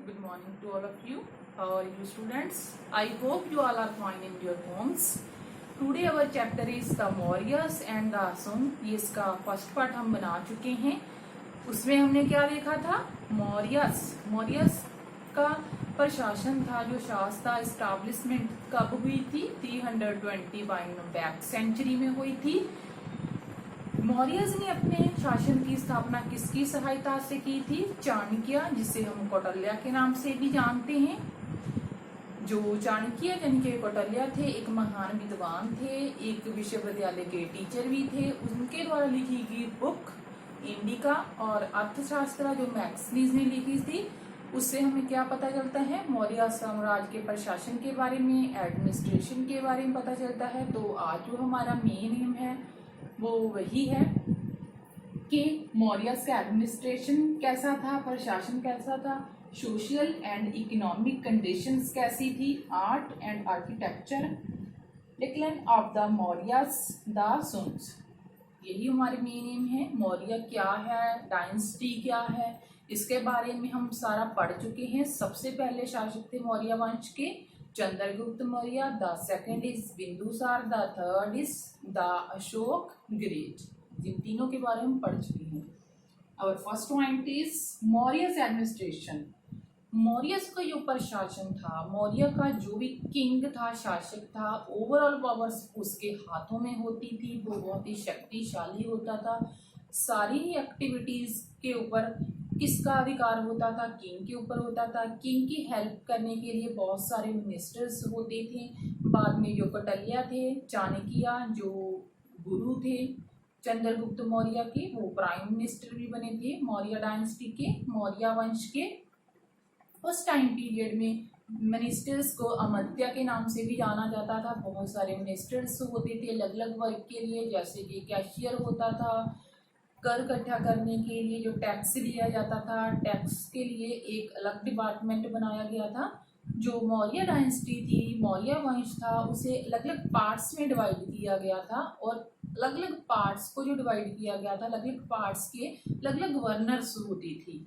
Good morning to all of you. How are you, students? I hope you all are fine in your homes. Today our chapter is the Mauryas and the Sung. ये इसका first part हम बना चुके हैं. उसमें हमने क्या देखा था? मौर्यस का प्रशासन था, जो शासता एस्टैब्लिशमेंट कब हुई थी? 321 बैक सेंचुरी में हुई थी. मौर्यस ने अपने शासन की स्थापना किसकी सहायता से की थी? चाणक्य, जिसे हम कौटिल्य के नाम से भी जानते हैं. जो चाणक्य यानी कि कौटिल्य थे, एक महान विद्वान थे, एक विश्वविद्यालय के टीचर भी थे. उनके द्वारा लिखी गई बुक इंडिका और अर्थशास्त्र जो मैक्सनीज ने लिखी थी, उससे हमें क्या पता चलता है? मौर्य साम्राज्य के प्रशासन के बारे में, एडमिनिस्ट्रेशन के बारे में पता चलता है. तो आज जो हमारा मेन एम है वो वही है कि मौर्य का एडमिनिस्ट्रेशन कैसा था, प्रशासन कैसा था, सोशल एंड इकोनॉमिक कंडीशंस कैसी थी, art and architecture, decline of the Mauryas, the Sungas. यही हमारे मेन एम है. मौर्य क्या है, डायनेस्टी क्या है, इसके बारे में हम सारा पढ़ चुके हैं. सबसे पहले शासक थे मौर्य वंश के Chandragupta Maurya, the second is Bindusara, the third is the Ashoka great. जिन तीनों के बारे में पढ़ चुके हैं. और first point is Mauryas administration. Maurya का जो प्रशासन था, मौर्य का जो भी किंग था, शासक था, ओवरऑल पावर्स उसके हाथों में होती थी. वो बहुत ही शक्तिशाली होता था. सारी ही एक्टिविटीज के ऊपर किसका अधिकार होता था? किंग के ऊपर होता था. किंग की हेल्प करने के लिए बहुत सारे मिनिस्टर्स होते थे. बाद में जो कौटिल्य थे, चाणक्य जो गुरु थे चंद्रगुप्त मौर्य के, वो प्राइम मिनिस्टर भी बने थे मौर्य डायनेस्टी के, मौर्य वंश के. उस टाइम पीरियड में मिनिस्टर्स को अमात्य के नाम से भी जाना जाता था. बहुत सारे मिनिस्टर्स होते थे अलग अलग वर्क के लिए, जैसे कि कैशियर होता था, कर इकट्ठा करने के लिए जो टैक्स लिया जाता था, टैक्स के लिए एक अलग डिपार्टमेंट बनाया गया था. जो मौर्य डायनेस्टी थी, मौर्य वंश था, उसे अलग अलग पार्ट्स में डिवाइड किया गया था. और अलग अलग पार्ट्स को जो डिवाइड किया गया था, अलग अलग पार्ट्स के अलग अलग गवर्नर्स होती थी.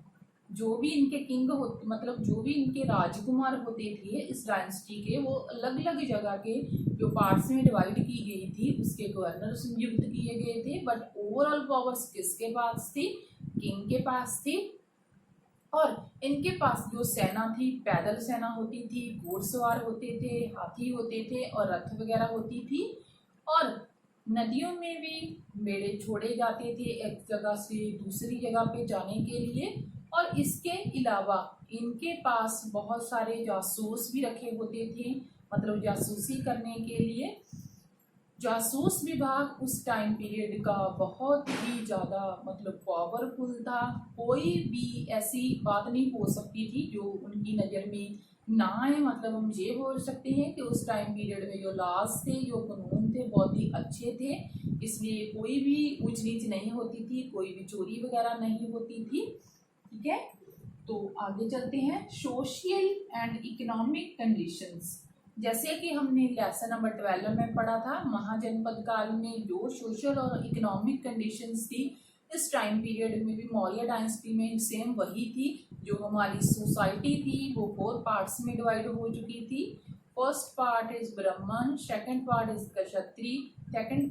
जो भी इनके किंग होते, मतलब जो भी इनके राजकुमार होते थे इस डायनेस्टी के, वो अलग अलग जगह के जो पार्ट्स में डिवाइड की गई थी उसके गवर्नर्स नियुक्त किए गए थे. बट ओवरऑल पावर्स किसके पास थी? किंग के पास थी. और इनके पास जो सेना थी, पैदल सेना होती थी, घोड़सवार होते थे, हाथी होते थे और रथ वगैरह होती थी. और नदियों में भी बेड़े छोड़े जाते थे एक जगह से दूसरी जगह पे जाने के लिए. और इसके अलावा इनके पास बहुत सारे जासूस भी रखे होते थे, मतलब जासूसी करने के लिए. जासूस विभाग उस टाइम पीरियड का बहुत ही ज़्यादा मतलब पावरफुल था. कोई भी ऐसी बात नहीं हो सकती थी जो उनकी नज़र में ना आए. मतलब हम ये बोल सकते हैं कि उस टाइम पीरियड में जो लॉज थे, जो कानून थे, बहुत ही अच्छे थे. इसलिए कोई भी ऊंच नीच नहीं होती थी, कोई भी चोरी वगैरह नहीं होती थी. ठीक है, तो आगे चलते हैं. सोशल एंड इकोनॉमिक कंडीशंस, जैसे कि हमने लेसन नंबर 12 में पढ़ा था, महाजनपद काल में जो सोशल और इकोनॉमिक कंडीशंस थी इस टाइम पीरियड में भी मौर्य डायनेस्टी में सेम वही थी. जो हमारी सोसाइटी थी वो 4 पार्ट्स में डिवाइड हो चुकी थी. फर्स्ट पार्ट इज ब्राह्मण, second part is Kshatriya,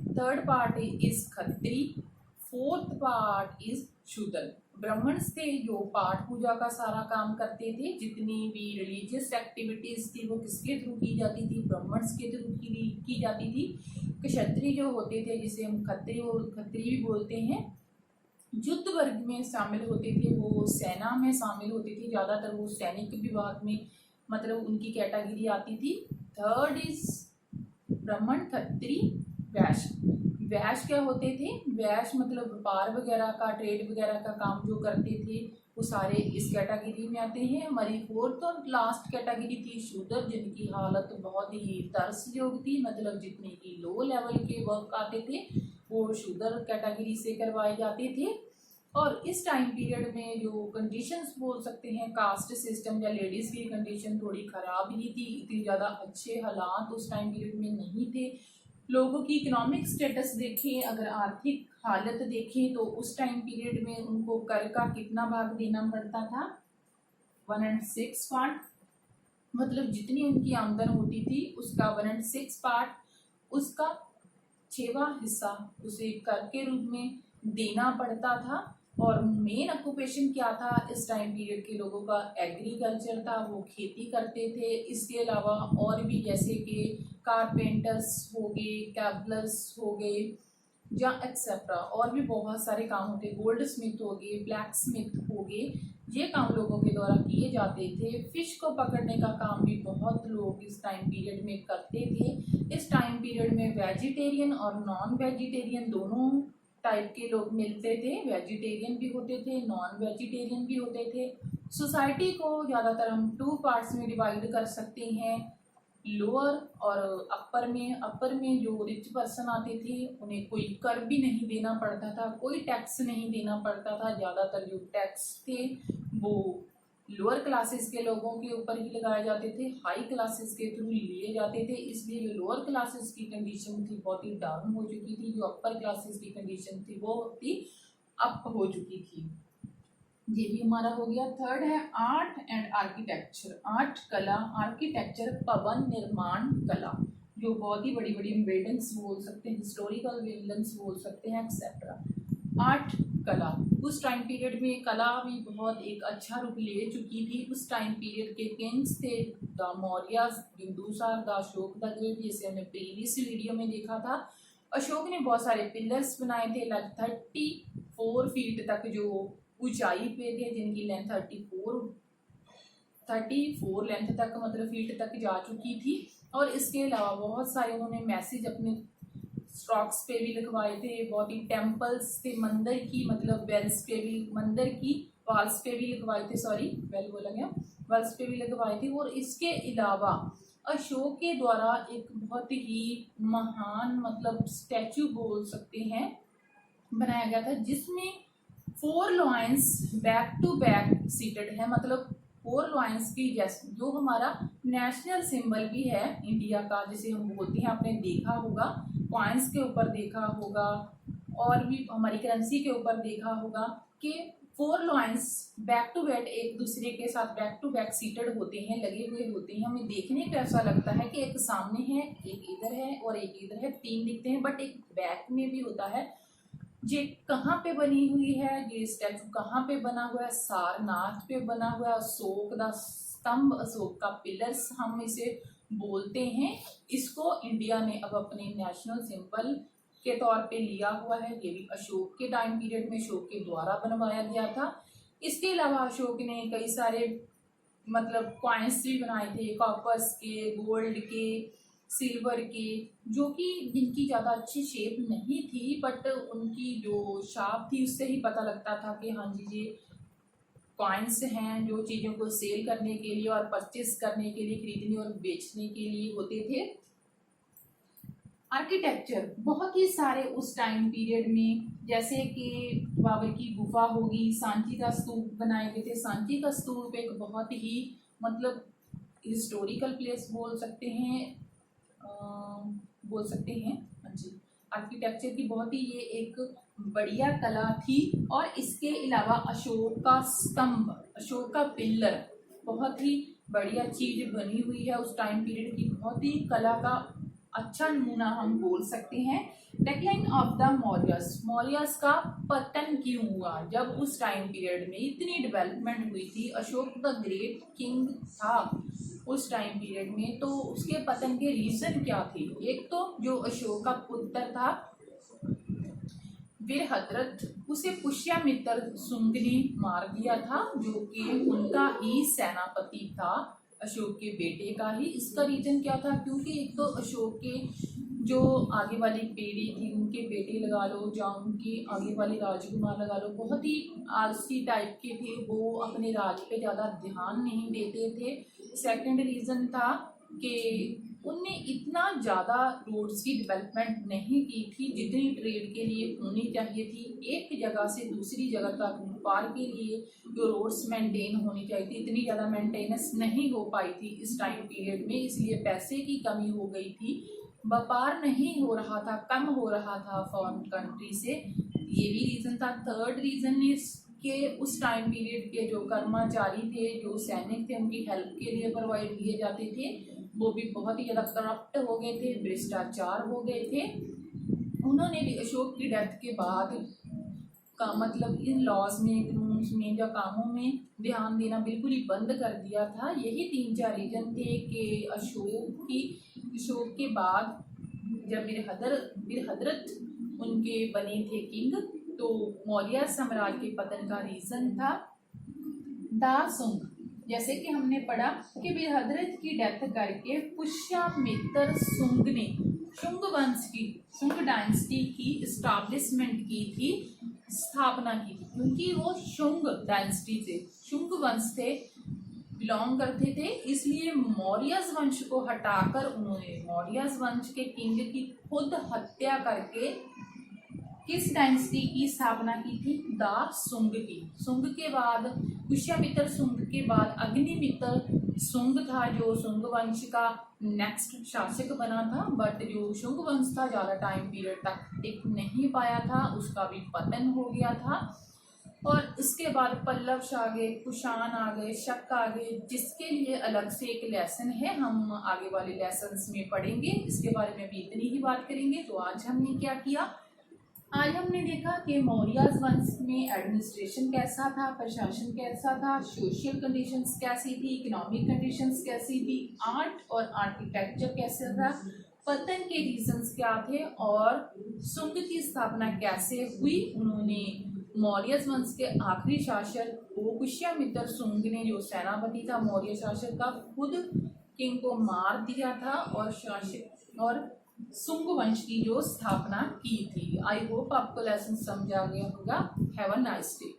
third part is Khatri, fourth part is शूद्र. ब्राह्मण्स थे जो पाठ पूजा का सारा काम करते थे. जितनी भी रिलीजियस एक्टिविटीज थी वो किसके थ्रू की जाती थी? ब्राह्मण्स के थ्रू की जाती थी. क्षत्रिय जो होते थे, जिसे हम खत्री भी बोलते हैं, युद्ध वर्ग में शामिल होते थे. वो सेना में शामिल होते थे, ज़्यादातर वो सैनिक विभाग में मतलब उनकी कैटेगरी आती थी. थर्ड इज ब्राह्मण, खत्री, वैश्य. वैश्य क्या होते थे? वैश्य मतलब व्यापार वगैरह का, ट्रेड वगैरह का काम जो करते थे वो सारे इस कैटेगरी में आते हैं. हमारी फोर्थ और लास्ट कैटेगरी थी शूद्र, जिनकी हालत बहुत ही तरसयोग थी. मतलब जितने की लो लेवल के वर्क आते थे वो शूद्र कैटेगरी से करवाए जाते थे. और इस टाइम पीरियड में जो कंडीशंस बोल सकते हैं, कास्ट सिस्टम या लेडीज़ की कंडीशन थोड़ी ख़राब ही थी. इतनी ज़्यादा अच्छे हालात उस टाइम पीरियड में नहीं थे. लोगों की इकोनॉमिक स्टेटस देखें, अगर आर्थिक हालत देखें तो उस टाइम पीरियड में उनको कर का कितना भाग देना पड़ता था? 1/6 पार्ट, मतलब जितनी उनकी आमदन होती थी उसका 1/6 पार्ट, उसका 6वां हिस्सा उसे कर के रूप में देना पड़ता था। और मेन ऑक्यूपेशन क्या था इस टाइम पीरियड के लोगों का? एग्रीकल्चर था, वो खेती करते थे। इसके अलावा और भी जैसे कि कारपेंटर्स हो गए, कैबलर्स हो गए या एक्सेट्रा, और भी बहुत सारे काम होते, गोल्ड स्मिथ हो गए, ब्लैक स्मिथ हो गए, ये काम लोगों के द्वारा किए जाते थे। फिश को पकड़ने का काम भी बहुत लोग इस टाइम पीरियड में करते थे। इस टाइम पीरियड में वेजिटेरियन और नॉन वेजिटेरियन दोनों टाइप के लोग मिलते थे, वेजिटेरियन भी होते थे, नॉन वेजिटेरियन भी होते थे। सोसाइटी को ज़्यादातर हम 2 पार्ट्स में डिवाइड कर सकते हैं, लोअर और अपर में जो रिच पर्सन आते थे उन्हें कोई कर भी नहीं देना पड़ता था, कोई टैक्स नहीं देना पड़ता था। ज़्यादातर जो टैक्स थे वो लोअर क्लासेस के लोगों के ऊपर ही लगाए जाते थे, हाई क्लासेस के थ्रू लिए जाते थे। इसलिए जो लोअर क्लासेस की कंडीशन थी बहुत ही डाउन हो चुकी थी, जो अपर क्लासेस की कंडीशन थी वो थी अप हो चुकी थी। ये भी हमारा हो गया। थर्ड है आर्ट एंड आर्किटेक्चर। आर्ट कला, आर्किटेक्चर भवन निर्माण कला, जो बहुत ही बड़ी बड़ी बिल्डिंग्स बोल सकते हैं, हिस्टोरिकल बिल्डिंग्स बोल सकते हैं एक्सेट्रा। आर्ट कला, उस टाइम पीरियड में कला भी बहुत एक अच्छा रूप ले चुकी थी। उस टाइम पीरियड के किंग्स थे the Mauryas, Bindusara, the Ashoka the great, जिसे हमने प्रीवियस वीडियो में देखा था। अशोक ने बहुत सारे पिलर्स बनाए थे, लाइक 34 फीट तक जो ऊंचाई पे थे, जिनकी लेंथ 34 लेंथ तक मतलब फीट तक जा चुकी थी। और इसके अलावा बहुत सारे उन्होंने मैसेज अपने स्टॉक्स पे भी लिखवाए थे, बहुत ही टेम्पल्स थे, मंदिर की मतलब बेल्स पे भी, मंदिर की वॉल्स पे भी लिखवाए थे, सॉरी बेल बोला गया, वॉल्स पे भी लिखवाए थे। और इसके अलावा अशोक के द्वारा एक बहुत ही महान मतलब स्टैचू बोल सकते हैं बनाया गया था, जिसमें 4 lions back to back seated है, मतलब 4 लॉयंस की जैसे जो हमारा नेशनल सिंबल भी है इंडिया का, जिसे हम बोलते हैं, आपने देखा होगा कॉइन्स के ऊपर देखा होगा और भी हमारी करेंसी के ऊपर देखा होगा कि 4 लॉयंस बैक टू बैक एक दूसरे के साथ बैक टू बैक सीटेड होते हैं, लगे हुए होते हैं। हमें देखने पे ऐसा लगता है कि एक सामने है, एक इधर है और एक इधर है, 3 दिखते हैं, बट एक बैक में भी होता है। ये कहाँ पे बनी हुई है, ये स्टैचू कहाँ पे बना हुआ है? सारनाथ पे बना हुआ है। अशोक का स्तंभ, अशोक का पिलर्स हम इसे बोलते हैं। इसको इंडिया ने अब अपने नेशनल सिंबल के तौर पे लिया हुआ है। ये भी अशोक के टाइम पीरियड में अशोक के द्वारा बनवाया गया था। इसके अलावा अशोक ने कई सारे मतलब कॉइन्स भी बनाए थे, कॉपर्स के, गोल्ड के, सिल्वर के, जो कि जिनकी ज़्यादा अच्छी शेप नहीं थी, बट उनकी जो शाप थी उससे ही पता लगता था कि हाँ जी ये कॉइन्स हैं, जो चीज़ों को सेल करने के लिए और परचेस करने के लिए, खरीदने और बेचने के लिए होते थे। आर्किटेक्चर बहुत ही सारे उस टाइम पीरियड में, जैसे कि बाबर की गुफा होगी, सांची का स्तूप बनाए गए थे। सांची का स्तूप एक बहुत ही मतलब हिस्टोरिकल प्लेस बोल सकते हैं, हाँ जी। आर्किटेक्चर की बहुत ही ये एक बढ़िया कला थी। और इसके अलावा अशोक का स्तंभ, अशोक का पिलर बहुत ही बढ़िया चीज बनी हुई है उस टाइम पीरियड की, बहुत ही कला का अच्छा नमूना हम बोल सकते हैं। Decline of the Mauryas, Mauryas का पतन क्यों हुआ? जब उस टाइम पीरियड में इतनी डेवलपमेंट हुई थी, अशोक द ग्रेट किंग था उस टाइम पीरियड में, तो उसके पतन के रीजन क्या थे? एक तो जो अशोक का पुत्र था वीरभद्र, उसे पुष्यमित्र शुंग ने मार दिया था, जो कि उनका ही सेनापति था, अशोक के बेटे का ही। इसका रीजन क्या था? क्योंकि एक तो अशोक के जो आगे वाली पीढ़ी थी, उनके बेटे लगा लो या उनके आगे वाले राजकुमार लगा लो, बहुत ही आलसी टाइप के थे, वो अपने राज पे ज़्यादा ध्यान नहीं देते थे। सेकंड रीज़न था कि उनने इतना ज़्यादा रोड्स की डेवलपमेंट नहीं की थी जितनी ट्रेड के लिए होनी चाहिए थी। एक जगह से दूसरी जगह तक व्यापार के लिए जो रोड्स मेंटेन होनी चाहिए थी, इतनी ज़्यादा मेंटेनेंस नहीं हो पाई थी इस टाइम पीरियड में, इसलिए पैसे की कमी हो गई थी, व्यापार नहीं हो रहा था, कम हो रहा था फॉरेन कंट्री से, ये भी रीज़न था। थर्ड रीज़न इज के उस टाइम पीरियड के जो कर्मचारी थे, जो सैनिक थे, उनकी हेल्प के लिए प्रोवाइड किए जाते थे, वो भी बहुत ही ज़्यादा करप्ट हो गए थे, भ्रष्टाचार हो गए थे। उन्होंने भी अशोक की डेथ के बाद का मतलब इन लॉज में, कानून में या कामों में ध्यान देना बिल्कुल ही बंद कर दिया था। यही 3-4 रीजन थे कि अशोक के बाद जब बिरहदरत उनके बने थे किंग, तो मौर्य साम्राज्य के पतन का रीजन था दासुंग। जैसे कि हमने पढ़ा कि बिरहदरत की डेथ करके पुष्यमित्र शुंग ने शुंग वंश की, शुंग डायनेस्टी की इस्टाब्लिशमेंट की थी, स्थापना की थी, क्योंकि वो शुंग डायनेस्टी से, शुंग वंश से बिलोंग करते थे। इसलिए मौर्य वंश को हटाकर उन्होंने मौर्य वंश के किंग की खुद हत्या करके किस डायनेस्टी की स्थापना की थी? दासुंग की। सुंग के बाद पुष्यमित्र शुंग के बाद अग्निमित्र शुंग था, जो शुंग वंश का नेक्स्ट शासक बना था। बट जो शुंग वंश था ज़्यादा टाइम पीरियड तक टिक नहीं पाया था, उसका भी पतन हो गया था। और इसके बाद पल्लव आ गए, कुषाण आ गए, शक आ गए, जिसके लिए अलग से एक लेसन है, हम आगे वाले लेसन्स में पढ़ेंगे। इसके बारे में भी इतनी ही बात करेंगे। तो आज हमने क्या किया? आज हमने देखा कि मौर्य वंश में एडमिनिस्ट्रेशन कैसा था, प्रशासन कैसा था, सोशल कंडीशंस कैसी थी, इकोनॉमिक कंडीशंस कैसी थी, आर्ट और आर्किटेक्चर कैसा था, पतन के रीजंस क्या थे और शुंग की स्थापना कैसे हुई। उन्होंने मौर्य वंश के आखिरी शासक को पुष्यमित्र शुंग ने, जो सेनापति था मौर्य शासक का, खुद किंग को मार दिया था और शुंग वंश की जो स्थापना की थी। आई होप आपको लेसन समझ आ गया होगा। Have a nice day.